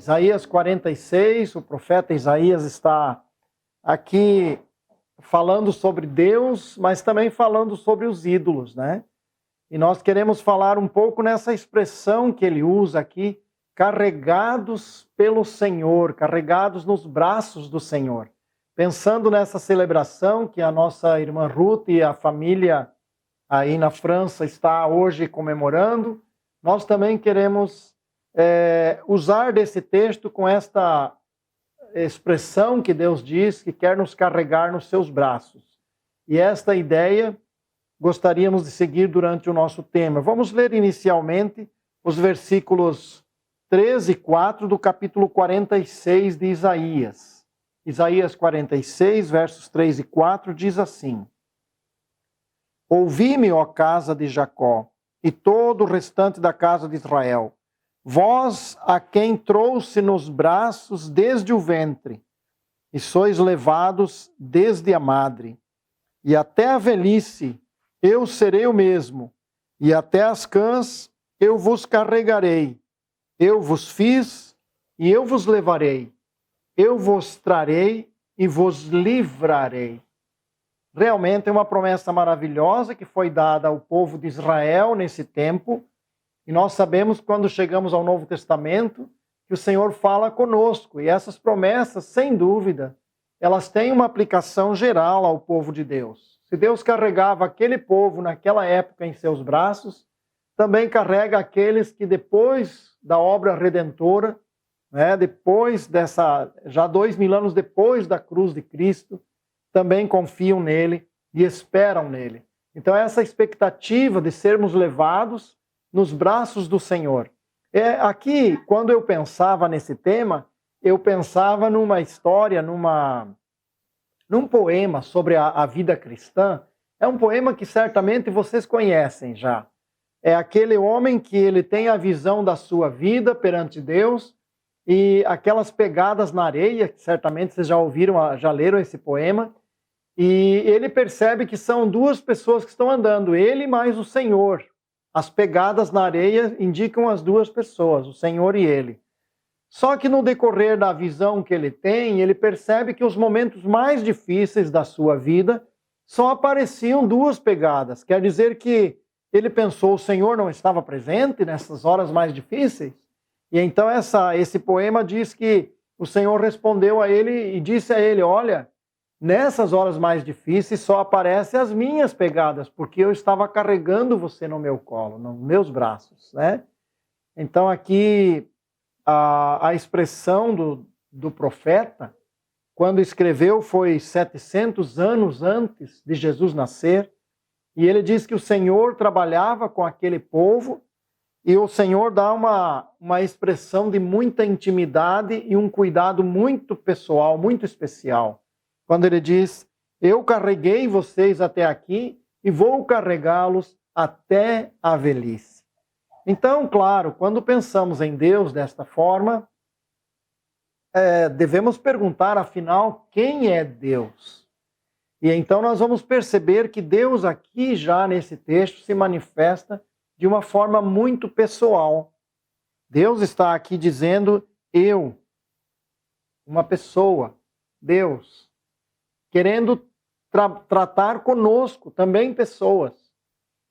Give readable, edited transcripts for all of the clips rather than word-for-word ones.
Isaías 46, o profeta Isaías está aqui falando sobre Deus, mas também falando sobre os ídolos, né? E nós queremos falar um pouco nessa expressão que ele usa aqui, carregados pelo Senhor, carregados nos braços do Senhor. Pensando nessa celebração que a nossa irmã Ruth e a família aí na França está hoje comemorando, nós também queremos usar desse texto com esta expressão que Deus diz que quer nos carregar nos seus braços. E esta ideia gostaríamos de seguir durante o nosso tema. Vamos ler inicialmente os versículos 13 e 4 do capítulo 46 de Isaías. Isaías 46, versos 3 e 4 diz assim: Ouvi-me, ó casa de Jacó, e todo o restante da casa de Israel, vós a quem trouxe nos braços desde o ventre, e sois levados desde a madre, e até a velhice eu serei o mesmo, e até as cãs eu vos carregarei, eu vos fiz e eu vos levarei, eu vos trarei e vos livrarei. Realmente é uma promessa maravilhosa que foi dada ao povo de Israel nesse tempo. E nós sabemos, quando chegamos ao Novo Testamento, que o Senhor fala conosco. E essas promessas, sem dúvida, elas têm uma aplicação geral ao povo de Deus. Se Deus carregava aquele povo naquela época em seus braços, também carrega aqueles que depois da obra redentora, depois já 2000 anos depois da cruz de Cristo, também confiam nele e esperam nele. Então essa expectativa de sermos levados nos braços do Senhor. Aqui, quando eu pensava nesse tema, eu pensava numa história, num poema sobre a vida cristã. É um poema que certamente vocês conhecem já. É aquele homem que ele tem a visão da sua vida perante Deus e aquelas pegadas na areia, que certamente vocês já ouviram, já leram esse poema, e ele percebe que são duas pessoas que estão andando, ele mais o Senhor. As pegadas na areia indicam as duas pessoas, o Senhor e ele. Só que no decorrer da visão que ele tem, ele percebe que os momentos mais difíceis da sua vida só apareciam duas pegadas. Quer dizer que ele pensou, o Senhor não estava presente nessas horas mais difíceis? E então esse poema diz que o Senhor respondeu a ele e disse a ele, olha, nessas horas mais difíceis só aparecem as minhas pegadas, porque eu estava carregando você no meu colo, nos meus braços, né? Então aqui a expressão do profeta, quando escreveu, foi 700 anos antes de Jesus nascer, e ele diz que o Senhor trabalhava com aquele povo, e o Senhor dá uma expressão de muita intimidade e um cuidado muito pessoal, muito especial. Quando ele diz, eu carreguei vocês até aqui e vou carregá-los até a velhice. Então, claro, quando pensamos em Deus desta forma, devemos perguntar, afinal, quem é Deus? E então nós vamos perceber que Deus aqui já nesse texto se manifesta de uma forma muito pessoal. Deus está aqui dizendo, eu, uma pessoa, Deus, querendo tratar conosco, também pessoas.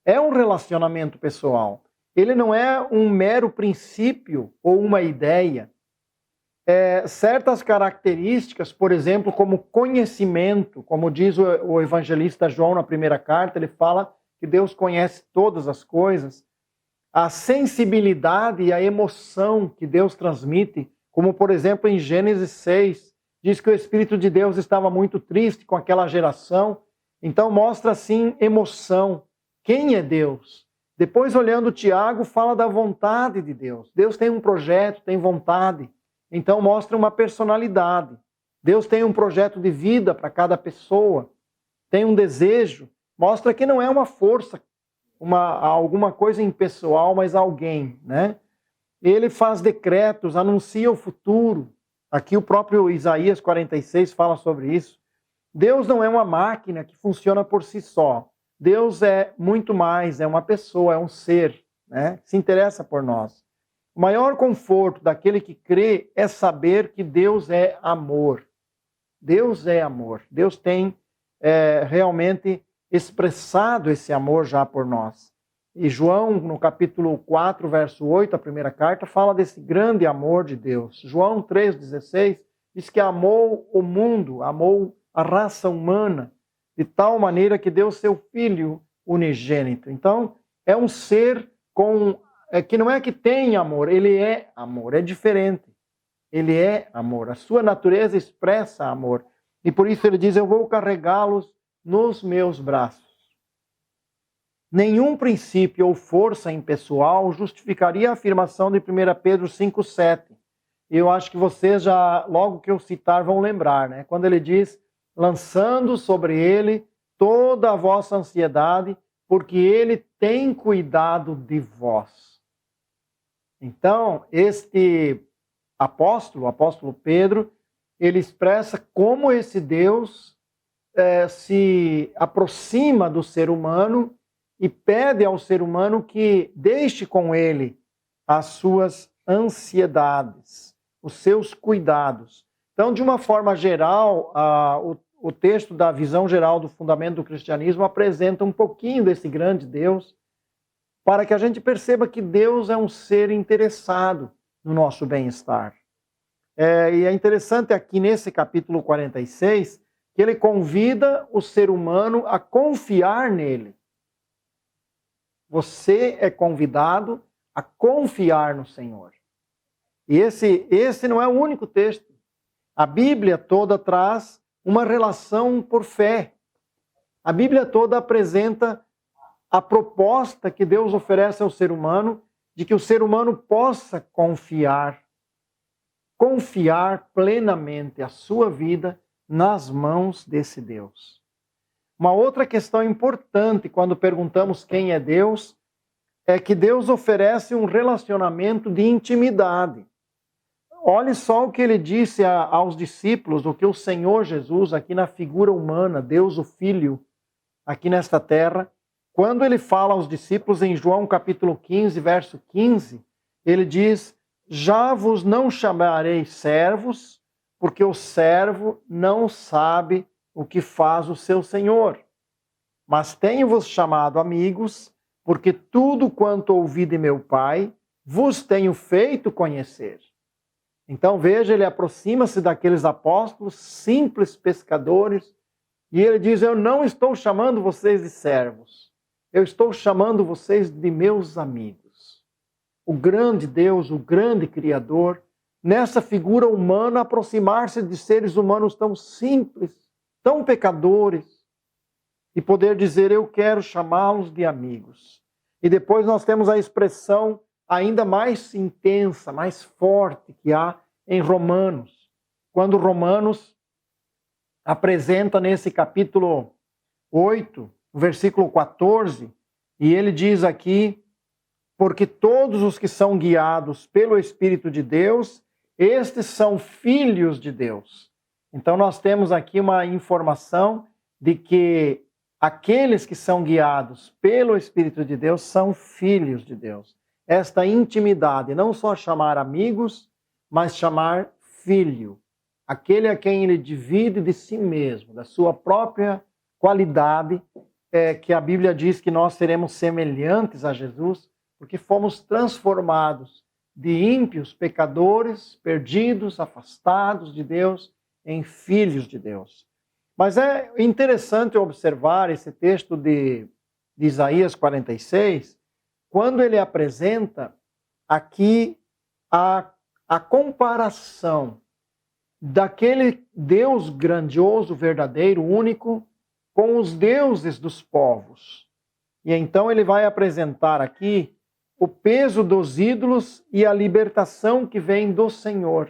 É um relacionamento pessoal. Ele não é um mero princípio ou uma ideia. Certas características, por exemplo, como conhecimento, como diz o evangelista João na primeira carta, ele fala que Deus conhece todas as coisas. A sensibilidade e a emoção que Deus transmite, como por exemplo em Gênesis 6, diz que o Espírito de Deus estava muito triste com aquela geração. Então mostra assim emoção. Quem é Deus? Depois, olhando Tiago, fala da vontade de Deus. Deus tem um projeto, tem vontade. Então mostra uma personalidade. Deus tem um projeto de vida para cada pessoa. Tem um desejo. Mostra que não é uma força, alguma coisa impessoal, mas alguém, né? Ele faz decretos, anuncia o futuro. Aqui o próprio Isaías 46 fala sobre isso. Deus não é uma máquina que funciona por si só. Deus é muito mais, é uma pessoa, é um ser, né? Que se interessa por nós. O maior conforto daquele que crê é saber que Deus é amor. Deus é amor. Deus tem realmente expressado esse amor já por nós. E João, no capítulo 4, verso 8, a primeira carta, fala desse grande amor de Deus. João 3,16 diz que amou o mundo, amou a raça humana, de tal maneira que deu seu Filho unigênito. Então, é um ser que não é que tem amor, ele é amor, é diferente. Ele é amor, a sua natureza expressa amor. E por isso ele diz, eu vou carregá-los nos meus braços. Nenhum princípio ou força impessoal justificaria a afirmação de 1 Pedro 5,7. Eu acho que vocês já, logo que eu citar, vão lembrar, né? Quando ele diz, lançando sobre ele toda a vossa ansiedade, porque ele tem cuidado de vós. Então, este apóstolo, o apóstolo Pedro, ele expressa como esse Deus se aproxima do ser humano e pede ao ser humano que deixe com ele as suas ansiedades, os seus cuidados. Então, de uma forma geral, o texto da visão geral do fundamento do cristianismo apresenta um pouquinho desse grande Deus, para que a gente perceba que Deus é um ser interessado no nosso bem-estar. E é interessante aqui nesse capítulo 46, que ele convida o ser humano a confiar nele. Você é convidado a confiar no Senhor. E esse não é o único texto. A Bíblia toda traz uma relação por fé. A Bíblia toda apresenta a proposta que Deus oferece ao ser humano de que o ser humano possa confiar plenamente a sua vida nas mãos desse Deus. Uma outra questão importante quando perguntamos quem é Deus é que Deus oferece um relacionamento de intimidade. Olhe só o que ele disse aos discípulos, o que o Senhor Jesus, aqui na figura humana, Deus o Filho, aqui nesta terra, quando ele fala aos discípulos em João capítulo 15, verso 15, ele diz, já vos não chamarei servos, porque o servo não sabe o que faz o seu senhor. Mas tenho-vos chamado amigos, porque tudo quanto ouvi de meu Pai, vos tenho feito conhecer. Então veja, ele aproxima-se daqueles apóstolos, simples pescadores, e ele diz, eu não estou chamando vocês de servos, eu estou chamando vocês de meus amigos. O grande Deus, o grande Criador, nessa figura humana, aproximar-se de seres humanos tão simples, tão pecadores, e poder dizer, eu quero chamá-los de amigos. E depois nós temos a expressão ainda mais intensa, mais forte que há em Romanos. Quando Romanos apresenta nesse capítulo 8, versículo 14, e ele diz aqui, porque todos os que são guiados pelo Espírito de Deus, estes são filhos de Deus. Então nós temos aqui uma informação de que aqueles que são guiados pelo Espírito de Deus são filhos de Deus. Esta intimidade, não só chamar amigos, mas chamar filho. Aquele a quem ele divide de si mesmo, da sua própria qualidade, que a Bíblia diz que nós seremos semelhantes a Jesus, porque fomos transformados de ímpios, pecadores, perdidos, afastados de Deus, em filhos de Deus. Mas é interessante observar esse texto de Isaías 46, quando ele apresenta aqui a comparação daquele Deus grandioso, verdadeiro, único, com os deuses dos povos. E então ele vai apresentar aqui o peso dos ídolos e a libertação que vem do Senhor.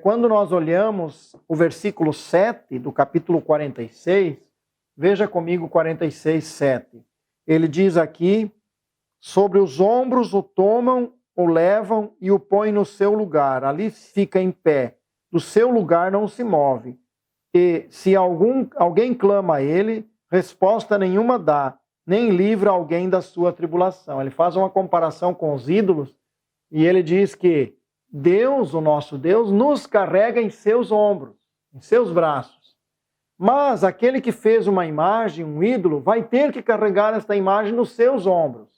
Quando nós olhamos o versículo 7 do capítulo 46, veja comigo 46, 7. Ele diz aqui, sobre os ombros o tomam, o levam e o põem no seu lugar. Ali fica em pé, do seu lugar não se move. E se alguém clama a ele, resposta nenhuma dá, nem livra alguém da sua tribulação. Ele faz uma comparação com os ídolos, E ele diz que Deus, o nosso Deus, nos carrega em seus ombros, em seus braços. Mas aquele que fez uma imagem, um ídolo, vai ter que carregar esta imagem nos seus ombros.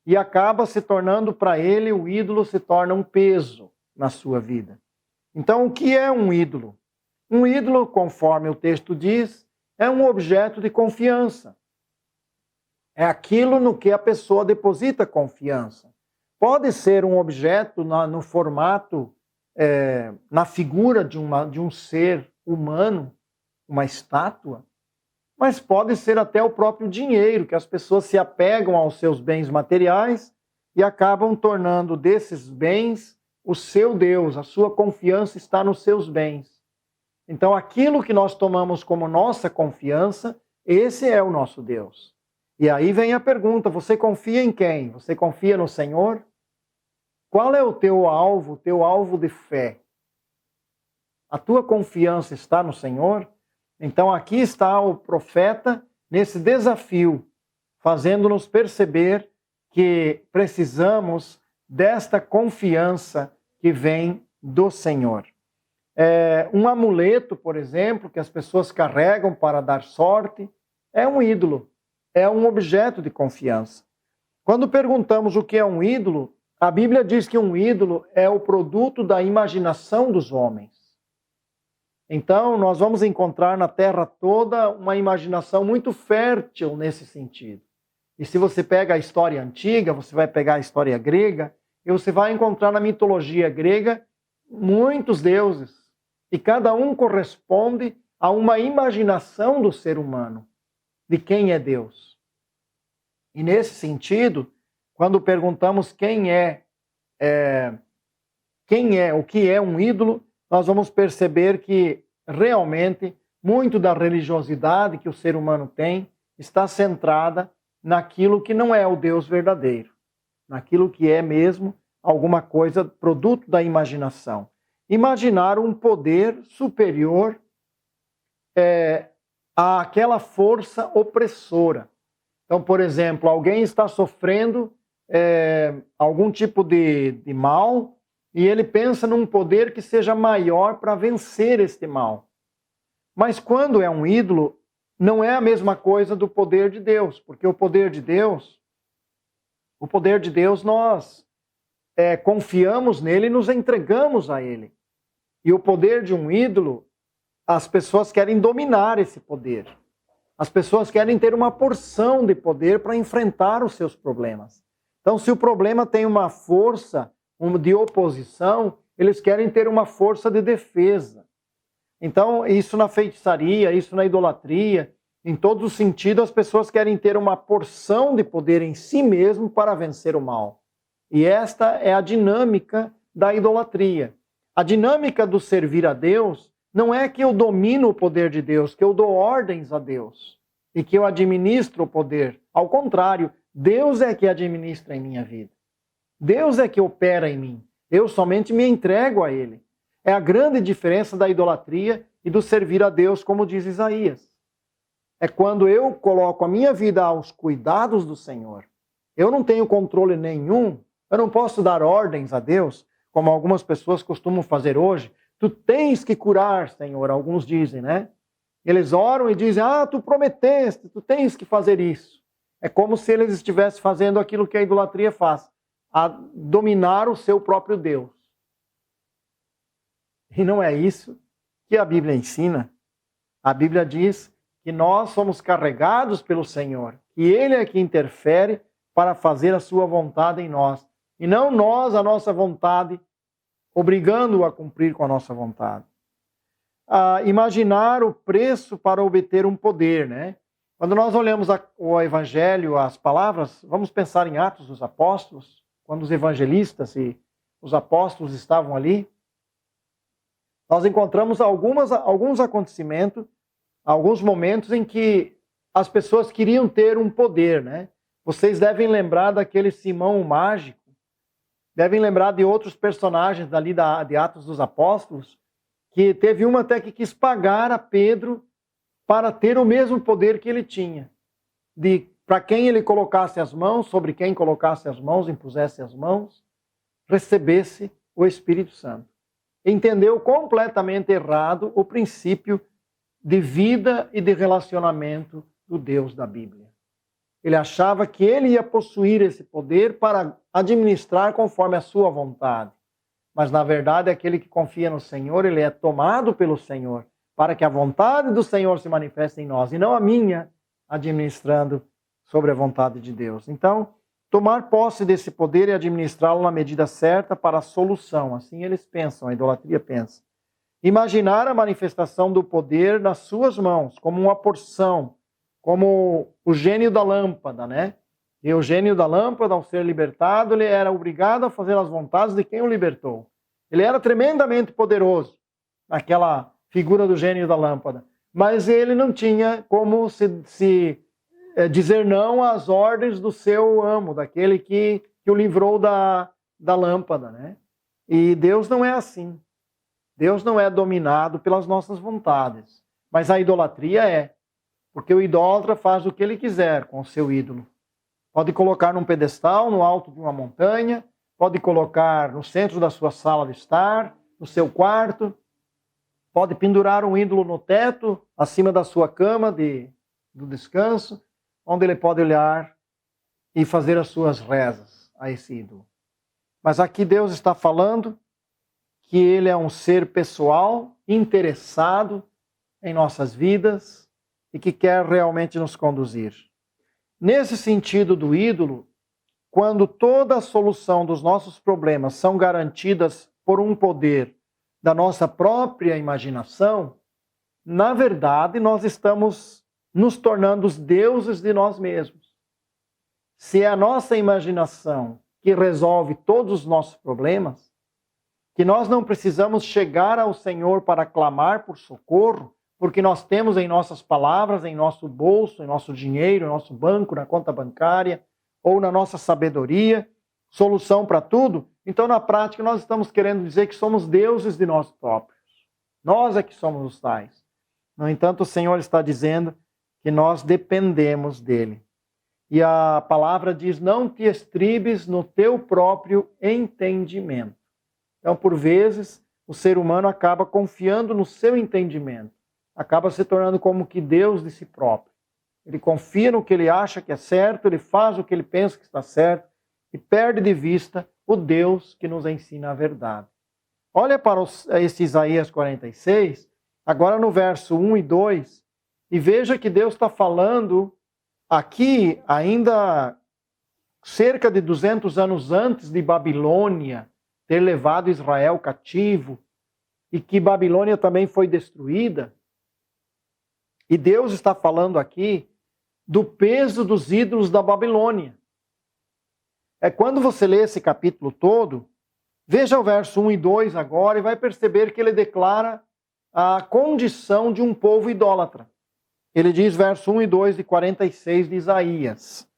E acaba se tornando para ele, o ídolo se torna um peso na sua vida. Então, o que é um ídolo? Um ídolo, conforme o texto diz, é um objeto de confiança. É aquilo no que a pessoa deposita confiança. Pode ser um objeto no formato, na figura de um ser humano, uma estátua, mas pode ser até o próprio dinheiro, que as pessoas se apegam aos seus bens materiais e acabam tornando desses bens o seu Deus, a sua confiança está nos seus bens. Então, aquilo que nós tomamos como nossa confiança, esse é o nosso Deus. E aí vem a pergunta, você confia em quem? Você confia no Senhor? Qual é o teu alvo de fé? A tua confiança está no Senhor? Então aqui está o profeta nesse desafio, fazendo-nos perceber que precisamos desta confiança que vem do Senhor. Um amuleto, por exemplo, que as pessoas carregam para dar sorte, é um ídolo, é um objeto de confiança. Quando perguntamos o que é um ídolo, a Bíblia diz que um ídolo é o produto da imaginação dos homens. Então, nós vamos encontrar na Terra toda uma imaginação muito fértil nesse sentido. E se você pega a história antiga, você vai pegar a história grega, e você vai encontrar na mitologia grega muitos deuses. E cada um corresponde a uma imaginação do ser humano, de quem é Deus. E nesse sentido, quando perguntamos o que é um ídolo, nós vamos perceber que realmente muito da religiosidade que o ser humano tem está centrada naquilo que não é o Deus verdadeiro, naquilo que é mesmo alguma coisa produto da imaginação. Imaginar um poder superior àquela força opressora. Então, por exemplo, alguém está sofrendo algum tipo de mal e ele pensa num poder que seja maior para vencer este mal. Mas quando é um ídolo, não é a mesma coisa do poder de Deus, porque o poder de Deus nós confiamos nele e nos entregamos a ele. E o poder de um ídolo, as pessoas querem dominar esse poder. As pessoas querem ter uma porção de poder para enfrentar os seus problemas. Então, se o problema tem uma força de oposição, eles querem ter uma força de defesa. Então, isso na feitiçaria, isso na idolatria, em todos os sentidos, as pessoas querem ter uma porção de poder em si mesmo para vencer o mal. E esta é a dinâmica da idolatria. A dinâmica do servir a Deus não é que eu domino o poder de Deus, que eu dou ordens a Deus e que eu administro o poder. Ao contrário, Deus é que administra em minha vida. Deus é que opera em mim. Eu somente me entrego a Ele. É a grande diferença da idolatria e do servir a Deus, como diz Isaías. É quando eu coloco a minha vida aos cuidados do Senhor. Eu não tenho controle nenhum. Eu não posso dar ordens a Deus, como algumas pessoas costumam fazer hoje. Tu tens que curar, Senhor, alguns dizem, né? Eles oram e dizem, tu prometeste, tu tens que fazer isso. É como se eles estivessem fazendo aquilo que a idolatria faz, a dominar o seu próprio Deus. E não é isso que a Bíblia ensina. A Bíblia diz que nós somos carregados pelo Senhor, que Ele é que interfere para fazer a sua vontade em nós. E não nós, a nossa vontade, obrigando-o a cumprir com a nossa vontade. Imaginar o preço para obter um poder, né? Quando nós olhamos o Evangelho, as palavras, vamos pensar em Atos dos Apóstolos, quando os evangelistas e os apóstolos estavam ali, nós encontramos alguns acontecimentos, alguns momentos em que as pessoas queriam ter um poder, né? Vocês devem lembrar daquele Simão o Mágico, devem lembrar de outros personagens dali de Atos dos Apóstolos, que teve uma até que quis pagar a Pedro para ter o mesmo poder que ele tinha. Para quem ele colocasse as mãos, sobre quem colocasse as mãos, impusesse as mãos. recebesse o Espírito Santo. Entendeu completamente errado o princípio de vida e de relacionamento do Deus da Bíblia. Ele achava que ele ia possuir esse poder para administrar conforme a sua vontade. Mas, na verdade, aquele que confia no Senhor, ele é tomado pelo Senhor, para que a vontade do Senhor se manifeste em nós, e não a minha, administrando sobre a vontade de Deus. Então, tomar posse desse poder e administrá-lo na medida certa para a solução. Assim eles pensam, a idolatria pensa. Imaginar a manifestação do poder nas suas mãos, como uma porção, como o gênio da lâmpada, né? E o gênio da lâmpada, ao ser libertado, ele era obrigado a fazer as vontades de quem o libertou. Ele era tremendamente poderoso, aquela figura do gênio da lâmpada. Mas ele não tinha como dizer não às ordens do seu amo, daquele que o livrou da lâmpada, né? E Deus não é assim. Deus não é dominado pelas nossas vontades. Mas a idolatria é. Porque o idólatra faz o que ele quiser com o seu ídolo. Pode colocar num pedestal, no alto de uma montanha, pode colocar no centro da sua sala de estar, no seu quarto, pode pendurar um ídolo no teto, acima da sua cama do descanso, onde ele pode olhar e fazer as suas rezas a esse ídolo. Mas aqui Deus está falando que ele é um ser pessoal, interessado em nossas vidas e que quer realmente nos conduzir. Nesse sentido do ídolo, quando toda a solução dos nossos problemas são garantidas por um poder da nossa própria imaginação, na verdade nós estamos nos tornando os deuses de nós mesmos. Se é a nossa imaginação que resolve todos os nossos problemas, que nós não precisamos chegar ao Senhor para clamar por socorro, porque nós temos em nossas palavras, em nosso bolso, em nosso dinheiro, em nosso banco, na conta bancária, ou na nossa sabedoria, solução para tudo. Então, na prática, nós estamos querendo dizer que somos deuses de nós próprios. Nós é que somos os tais. No entanto, o Senhor está dizendo que nós dependemos dele. E a palavra diz, não te estribes no teu próprio entendimento. Então, por vezes, o ser humano acaba confiando no seu entendimento. Acaba se tornando como que Deus de si próprio. Ele confia no que ele acha que é certo, ele faz o que ele pensa que está certo e perde de vista o Deus que nos ensina a verdade. Olha para esse Isaías 46, agora no verso 1 e 2, e veja que Deus está falando aqui ainda cerca de 200 anos antes de Babilônia ter levado Israel cativo e que Babilônia também foi destruída. E Deus está falando aqui do peso dos ídolos da Babilônia. Quando você lê esse capítulo todo, veja o verso 1 e 2 agora e vai perceber que ele declara a condição de um povo idólatra. Ele diz, verso 1 e 2 de 46 de Isaías: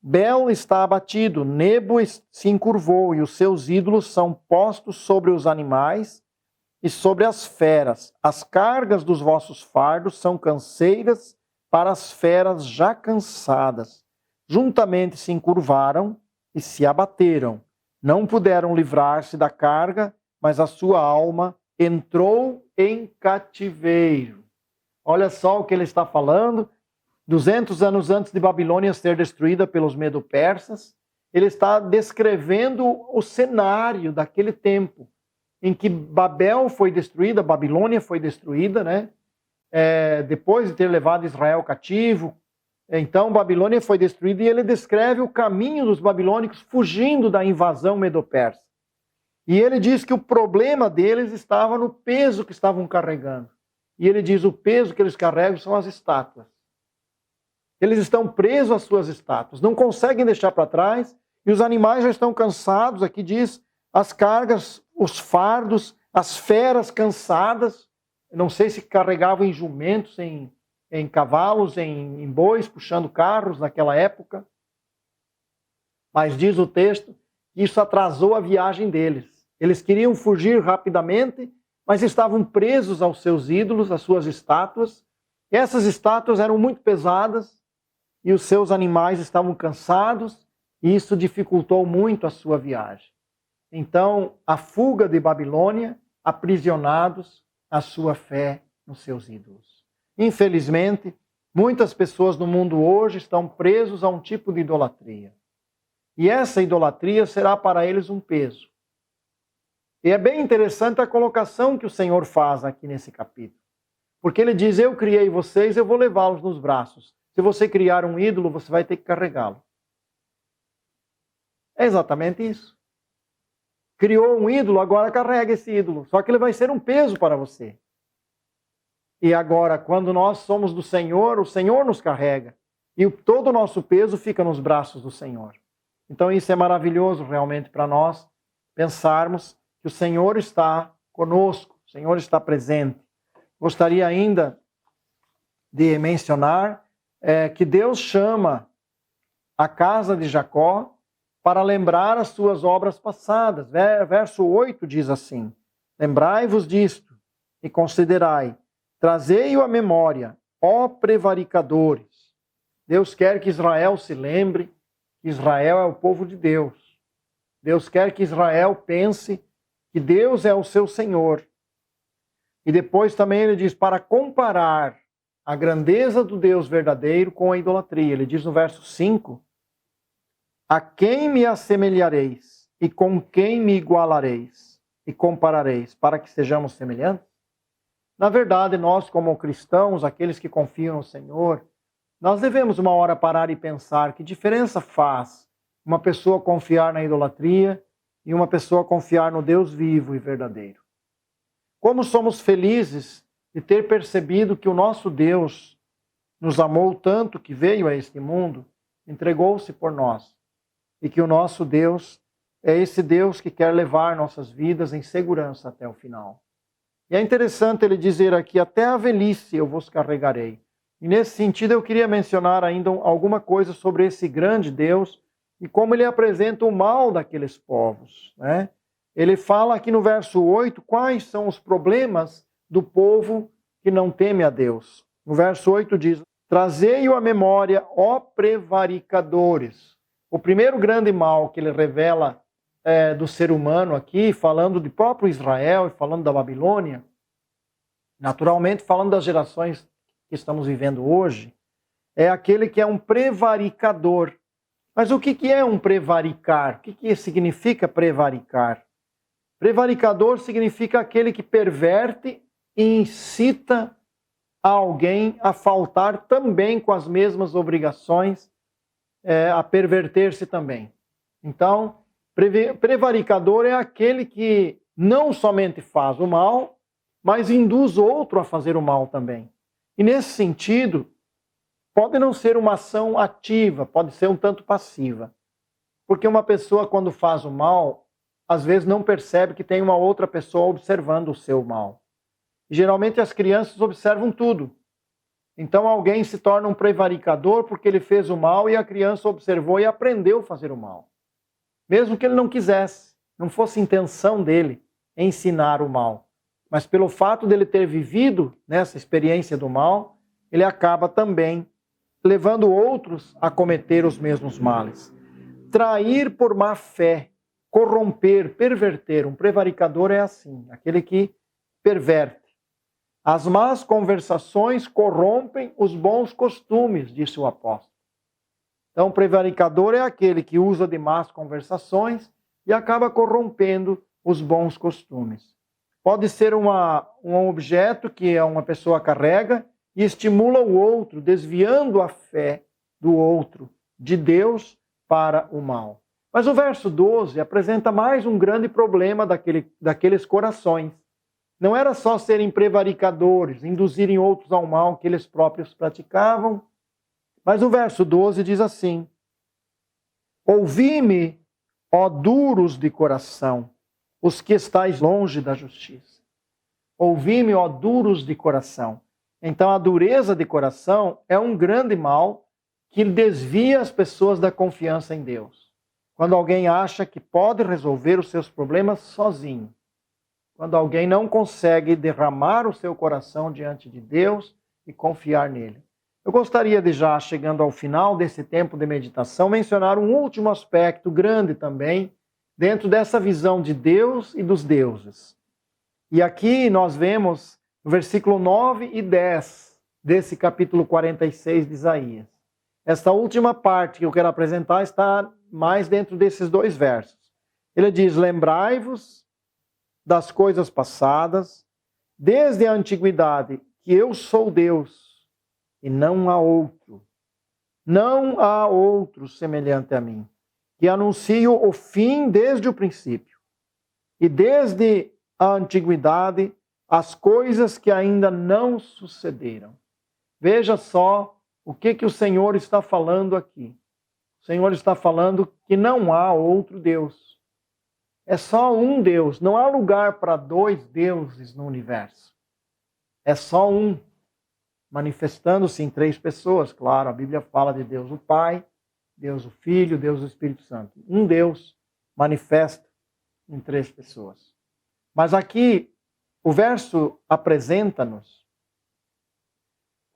Bel está abatido, Nebo se encurvou, e os seus ídolos são postos sobre os animais e sobre as feras. As cargas dos vossos fardos são canseiras para as feras já cansadas. Juntamente se encurvaram e se abateram. Não puderam livrar-se da carga, mas a sua alma entrou em cativeiro. Olha só o que ele está falando. 200 anos antes de Babilônia ser destruída pelos medo-persas, ele está descrevendo o cenário daquele tempo em que Babel foi destruída, Babilônia foi destruída, né? Depois de ter levado Israel cativo. Então Babilônia foi destruída e ele descreve o caminho dos babilônicos fugindo da invasão medo-persa. E ele diz que o problema deles estava no peso que estavam carregando. E ele diz, o peso que eles carregam são as estátuas. Eles estão presos às suas estátuas, não conseguem deixar para trás, e os animais já estão cansados. Aqui diz, as cargas, os fardos, as feras cansadas. Não sei se carregavam em jumentos, em cavalos, em bois, puxando carros naquela época. Mas diz o texto que isso atrasou a viagem deles. Eles queriam fugir rapidamente, mas estavam presos aos seus ídolos, às suas estátuas. E essas estátuas eram muito pesadas e os seus animais estavam cansados, e isso dificultou muito a sua viagem. então a fuga de Babilônia, aprisionados à sua fé nos seus ídolos. Infelizmente, muitas pessoas no mundo hoje estão presos a um tipo de idolatria. E essa idolatria será para eles um peso. E é bem interessante a colocação que o Senhor faz aqui nesse capítulo. Porque ele diz, eu criei vocês, eu vou levá-los nos braços. Se você criar um ídolo, você vai ter que carregá-lo. É exatamente isso. Criou um ídolo, agora carrega esse ídolo. Só que ele vai ser um peso para você. E agora, quando nós somos do Senhor, o Senhor nos carrega. E todo o nosso peso fica nos braços do Senhor. Então isso é maravilhoso realmente para nós pensarmos que o Senhor está conosco, o Senhor está presente. Gostaria ainda de mencionar que Deus chama a casa de Jacó para lembrar as suas obras passadas. Verso 8 diz assim, lembrai-vos disto e considerai, trazei-o à memória, ó prevaricadores. Deus quer que Israel se lembre que Israel é o povo de Deus. Deus quer que Israel pense que Deus é o seu Senhor. E depois também ele diz, para comparar a grandeza do Deus verdadeiro com a idolatria. Ele diz no verso 5, a quem me assemelhareis e com quem me igualareis e comparareis, para que sejamos semelhantes? Na verdade, nós como cristãos, aqueles que confiam no Senhor, nós devemos uma hora parar e pensar que diferença faz uma pessoa confiar na idolatria e uma pessoa confiar no Deus vivo e verdadeiro. Como somos felizes de ter percebido que o nosso Deus nos amou tanto que veio a este mundo, entregou-se por nós. E que o nosso Deus é esse Deus que quer levar nossas vidas em segurança até o final. E é interessante ele dizer aqui, até a velhice eu vos carregarei. E nesse sentido eu queria mencionar ainda alguma coisa sobre esse grande Deus e como ele apresenta o mal daqueles povos, né? Ele fala aqui no verso 8 quais são os problemas do povo que não teme a Deus. No verso 8 diz, trazei-o à memória, ó prevaricadores. O primeiro grande mal que ele revela do ser humano aqui, falando de próprio Israel e falando da Babilônia, naturalmente falando das gerações que estamos vivendo hoje, é aquele que é um prevaricador. Mas o que é um prevaricar? O que significa prevaricar? Prevaricador significa aquele que perverte e incita alguém a faltar também com as mesmas obrigações, a perverter-se também. Então, prevaricador é aquele que não somente faz o mal, mas induz outro a fazer o mal também. E nesse sentido, pode não ser uma ação ativa, pode ser um tanto passiva. Porque uma pessoa, quando faz o mal, às vezes não percebe que tem uma outra pessoa observando o seu mal. E, geralmente as crianças observam tudo. Então alguém se torna um prevaricador porque ele fez o mal e a criança observou e aprendeu a fazer o mal. Mesmo que ele não quisesse, não fosse intenção dele ensinar o mal. Mas pelo fato dele ter vivido nessa experiência do mal, ele acaba também levando outros a cometer os mesmos males. Trair por má fé, corromper, perverter. Um prevaricador é assim, aquele que perverte. As más conversações corrompem os bons costumes, disse o apóstolo. Então, o prevaricador é aquele que usa de más conversações e acaba corrompendo os bons costumes. Pode ser um objeto que uma pessoa carrega e estimula o outro, desviando a fé do outro, de Deus, para o mal. Mas o verso 12 apresenta mais um grande problema daqueles corações. Não era só serem prevaricadores, induzirem outros ao mal que eles próprios praticavam, mas o verso 12 diz assim, ouvi-me, ó duros de coração, os que estáis longe da justiça. Ouvi-me, ó duros de coração. Então a dureza de coração é um grande mal que desvia as pessoas da confiança em Deus. Quando alguém acha que pode resolver os seus problemas sozinho. Quando alguém não consegue derramar o seu coração diante de Deus e confiar nele. Eu gostaria de já, chegando ao final desse tempo de meditação, mencionar um último aspecto grande também dentro dessa visão de Deus e dos deuses. E aqui nós vemos no versículo 9 e 10 desse capítulo 46 de Isaías. Esta última parte que eu quero apresentar está mais dentro desses dois versos. Ele diz: lembrai-vos das coisas passadas, desde a antiguidade, que eu sou Deus e não há outro. Não há outro semelhante a mim, que anuncio o fim desde o princípio e desde a antiguidade as coisas que ainda não sucederam. Veja só o que o Senhor está falando aqui. O Senhor está falando que não há outro Deus. É só um Deus. Não há lugar para dois deuses no universo. É só um, manifestando-se em três pessoas. Claro, a Bíblia fala de Deus o Pai, Deus o Filho, Deus o Espírito Santo. Um Deus manifesta em três pessoas. Mas aqui o verso apresenta-nos,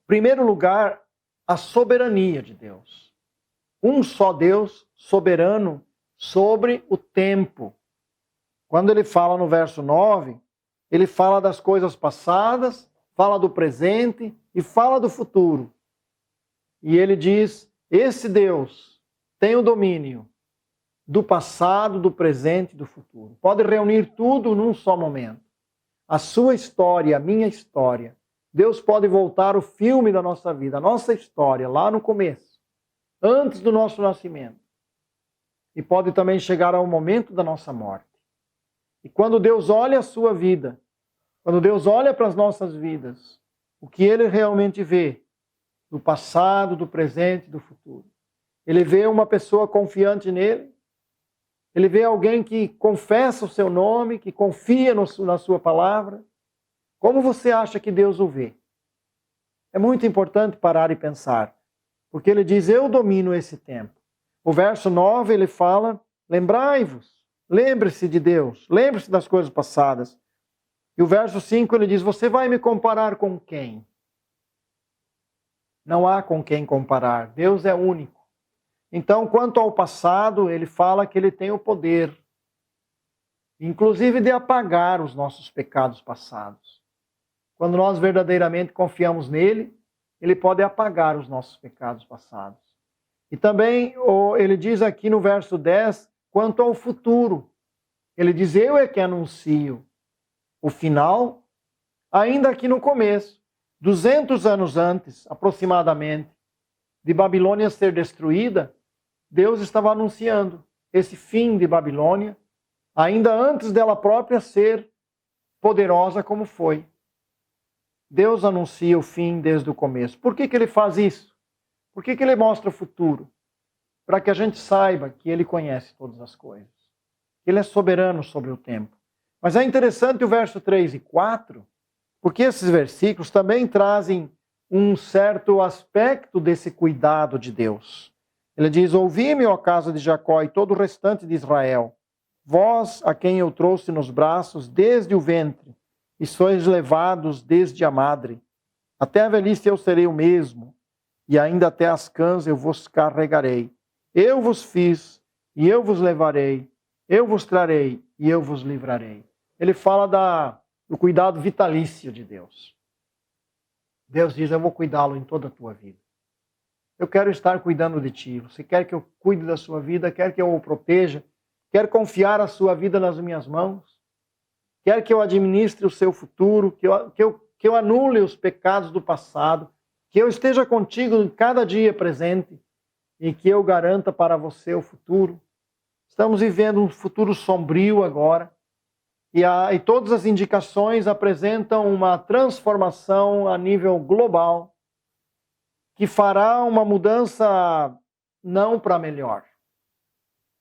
em primeiro lugar, a soberania de Deus. Um só Deus soberano sobre o tempo. Quando ele fala no verso 9, ele fala das coisas passadas, fala do presente e fala do futuro. E ele diz: esse Deus tem o domínio do passado, do presente e do futuro. Pode reunir tudo num só momento. A sua história, a minha história. Deus pode voltar o filme da nossa vida, a nossa história, lá no começo, antes do nosso nascimento. E pode também chegar ao momento da nossa morte. E quando Deus olha a sua vida, quando Deus olha para as nossas vidas, o que Ele realmente vê do passado, do presente e do futuro. Ele vê uma pessoa confiante nele, ele vê alguém que confessa o seu nome, que confia na sua palavra. Como você acha que Deus o vê? É muito importante parar e pensar, porque ele diz: eu domino esse tempo. O verso 9 ele fala: lembrai-vos, lembre-se de Deus, lembre-se das coisas passadas. E o verso 5 ele diz: você vai me comparar com quem? Não há com quem comparar, Deus é único. Então, quanto ao passado, ele fala que ele tem o poder, inclusive de apagar os nossos pecados passados. Quando nós verdadeiramente confiamos nele, ele pode apagar os nossos pecados passados. E também ele diz aqui no verso 10, quanto ao futuro. Ele diz: eu é que anuncio o final, ainda aqui no começo, 200 anos antes, aproximadamente, de Babilônia ser destruída, Deus estava anunciando esse fim de Babilônia, ainda antes dela própria ser poderosa como foi. Deus anuncia o fim desde o começo. Por que ele faz isso? Por que ele mostra o futuro? Para que a gente saiba que ele conhece todas as coisas. Ele é soberano sobre o tempo. Mas é interessante o verso 3 e 4, porque esses versículos também trazem um certo aspecto desse cuidado de Deus. Ele diz: ouvi-me, ó casa de Jacó, e todo o restante de Israel, vós a quem eu trouxe nos braços desde o ventre, e sois levados desde a madre. Até a velhice eu serei o mesmo, e ainda até as cãs eu vos carregarei. Eu vos fiz, e eu vos levarei, eu vos trarei, e eu vos livrarei. Ele fala do cuidado vitalício de Deus. Deus diz: eu vou cuidá-lo em toda a tua vida. Eu quero estar cuidando de ti. Você quer que eu cuide da sua vida? Quer que eu o proteja? Quer confiar a sua vida nas minhas mãos? Quer que eu administre o seu futuro? Que eu anule os pecados do passado? Que eu esteja contigo em cada dia presente? E que eu garanta para você o futuro? Estamos vivendo um futuro sombrio agora. E todas as indicações apresentam uma transformação a nível global, que fará uma mudança não para melhor.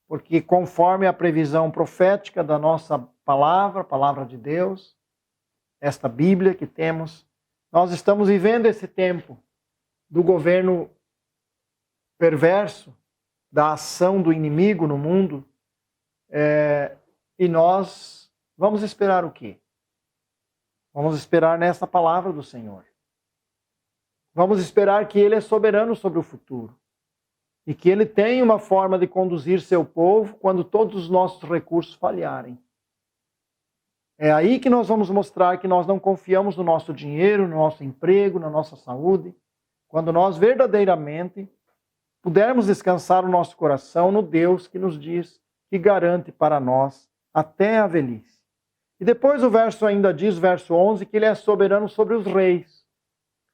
Porque conforme a previsão profética da nossa palavra de Deus, esta Bíblia que temos, nós estamos vivendo esse tempo do governo perverso, da ação do inimigo no mundo, e nós vamos esperar o quê? Vamos esperar nessa palavra do Senhor. Vamos esperar que Ele é soberano sobre o futuro. e que Ele tem uma forma de conduzir seu povo quando todos os nossos recursos falharem. É aí que nós vamos mostrar que nós não confiamos no nosso dinheiro, no nosso emprego, na nossa saúde, quando nós verdadeiramente pudermos descansar o nosso coração no Deus que nos diz, que garante para nós até a velhice. E depois o verso ainda diz, verso 11, que Ele é soberano sobre os reis.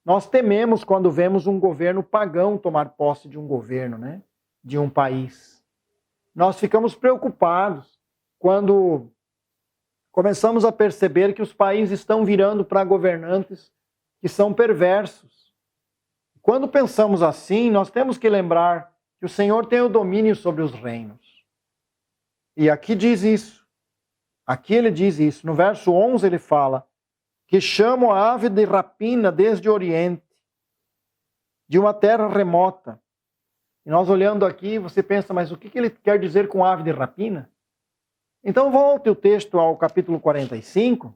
Nós tememos quando vemos um governo pagão tomar posse de um governo, né? De um país. Nós ficamos preocupados quando começamos a perceber que os países estão virando para governantes que são perversos. Quando pensamos assim, nós temos que lembrar que o Senhor tem o domínio sobre os reinos. E aqui diz isso. Aqui ele diz isso. No verso 11 ele fala que chama a ave de rapina desde o Oriente, de uma terra remota. E nós olhando aqui, você pensa, mas o que ele quer dizer com ave de rapina? Então volte o texto ao capítulo 45.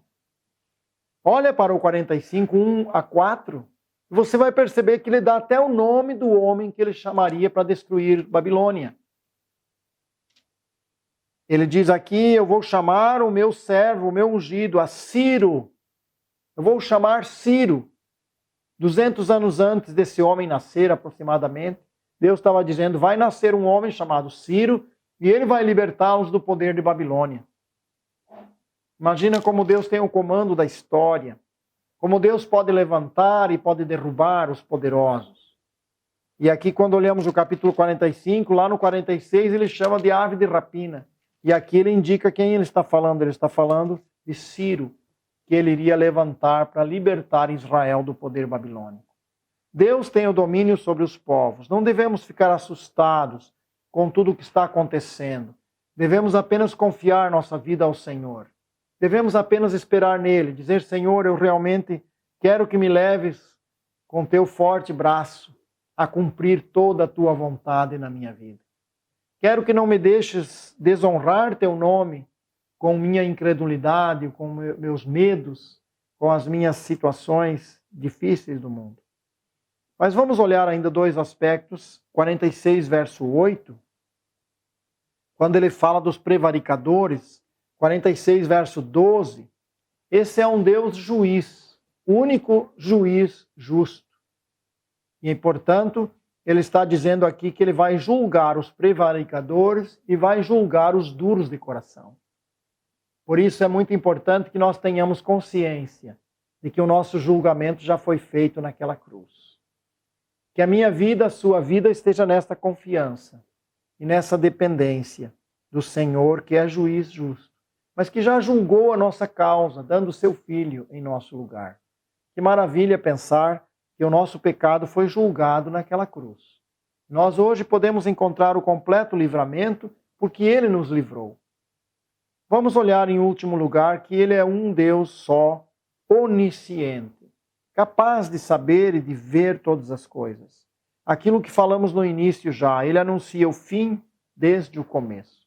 Olha para o 45, 1 a 4. E você vai perceber que ele dá até o nome do homem que ele chamaria para destruir Babilônia. Ele diz aqui, eu vou chamar o meu servo, o meu ungido, a Ciro. Eu vou chamar Ciro. 200 anos antes desse homem nascer, aproximadamente, Deus estava dizendo, vai nascer um homem chamado Ciro, e ele vai libertá-los do poder de Babilônia. Imagina como Deus tem o comando da história. Como Deus pode levantar e pode derrubar os poderosos. E aqui quando olhamos o capítulo 45, lá no 46 ele chama de ave de rapina. E aqui ele indica quem ele está falando. Ele está falando de Ciro, que ele iria levantar para libertar Israel do poder babilônico. Deus tem o domínio sobre os povos. Não devemos ficar assustados com tudo o que está acontecendo. Devemos apenas confiar nossa vida ao Senhor. Devemos apenas esperar nele, dizer, Senhor, eu realmente quero que me leves com teu forte braço a cumprir toda a tua vontade na minha vida. Quero que não me deixes desonrar teu nome com minha incredulidade, com meus medos, com as minhas situações difíceis do mundo. Mas vamos olhar ainda dois aspectos. 46, verso 8, quando ele fala dos prevaricadores. 46, verso 12, esse é um Deus juiz, único juiz justo. E, portanto, ele está dizendo aqui que ele vai julgar os prevaricadores e vai julgar os duros de coração. Por isso é muito importante que nós tenhamos consciência de que o nosso julgamento já foi feito naquela cruz. Que a minha vida, a sua vida esteja nesta confiança e nessa dependência do Senhor, que é juiz justo, mas que já julgou a nossa causa, dando o seu Filho em nosso lugar. Que maravilha pensar que o nosso pecado foi julgado naquela cruz. Nós hoje podemos encontrar o completo livramento, porque Ele nos livrou. Vamos olhar em último lugar que Ele é um Deus só, onisciente, capaz de saber e de ver todas as coisas. Aquilo que falamos no início já, Ele anuncia o fim desde o começo.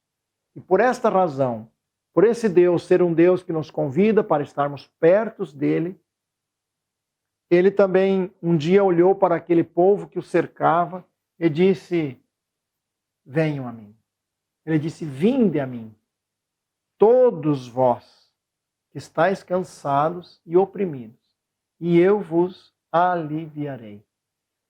E por esta razão, por esse Deus ser um Deus que nos convida para estarmos perto dele, ele também um dia olhou para aquele povo que o cercava e disse, venham a mim. Ele disse, vinde a mim, todos vós que estáis cansados e oprimidos, e eu vos aliviarei.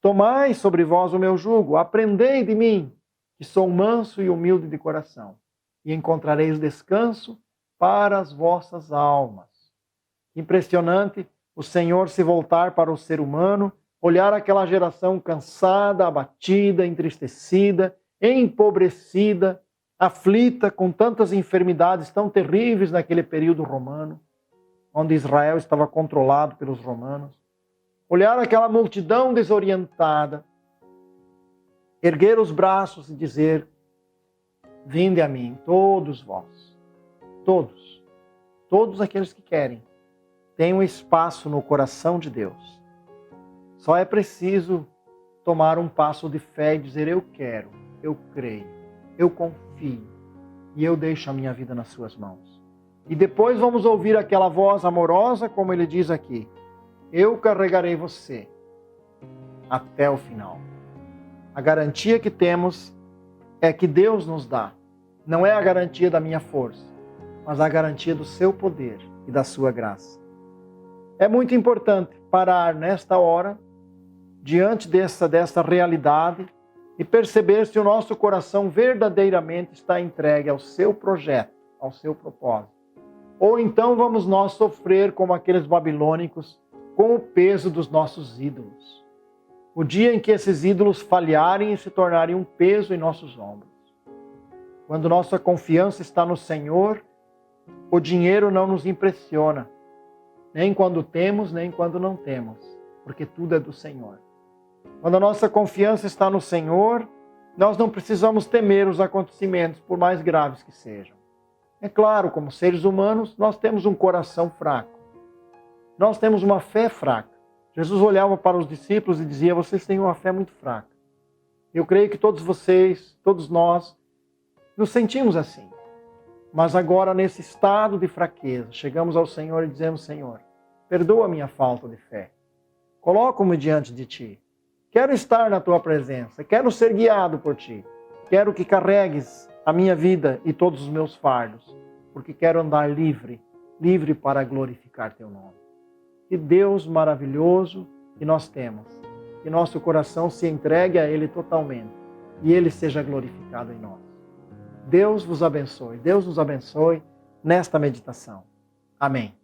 Tomai sobre vós o meu jugo, aprendei de mim, que sou manso e humilde de coração, e encontrareis descanso para as vossas almas. Impressionante o Senhor se voltar para o ser humano, olhar aquela geração cansada, abatida, entristecida, empobrecida, aflita com tantas enfermidades tão terríveis naquele período romano, onde Israel estava controlado pelos romanos. Olhar aquela multidão desorientada, erguer os braços e dizer, vinde a mim, todos vós, todos aqueles que querem, têm um espaço no coração de Deus. Só é preciso tomar um passo de fé e dizer, eu quero, eu creio, eu confio e eu deixo a minha vida nas suas mãos. E depois vamos ouvir aquela voz amorosa, como ele diz aqui, eu carregarei você até o final. A garantia que temos é que Deus nos dá. Não é a garantia da minha força, mas a garantia do seu poder e da sua graça. É muito importante parar nesta hora, diante dessa realidade, e perceber se o nosso coração verdadeiramente está entregue ao seu projeto, ao seu propósito. Ou então vamos nós sofrer como aqueles babilônicos, com o peso dos nossos ídolos. O dia em que esses ídolos falharem e se tornarem um peso em nossos ombros. Quando nossa confiança está no Senhor, o dinheiro não nos impressiona, nem quando temos, nem quando não temos, porque tudo é do Senhor. Quando a nossa confiança está no Senhor, nós não precisamos temer os acontecimentos, por mais graves que sejam. É claro, como seres humanos, nós temos um coração fraco. Nós temos uma fé fraca. Jesus olhava para os discípulos e dizia: vocês têm uma fé muito fraca. Eu creio que todos vocês, todos nós, nos sentimos assim. Mas agora, nesse estado de fraqueza, chegamos ao Senhor e dizemos: Senhor, perdoa a minha falta de fé. Coloco-me diante de Ti. Quero estar na Tua presença. Quero ser guiado por Ti. Quero que carregues a minha vida e todos os meus fardos. Porque quero andar livre, livre para glorificar Teu nome. Que Deus maravilhoso que nós temos. Que nosso coração se entregue a Ele totalmente. E Ele seja glorificado em nós. Deus vos abençoe. Deus nos abençoe nesta meditação. Amém.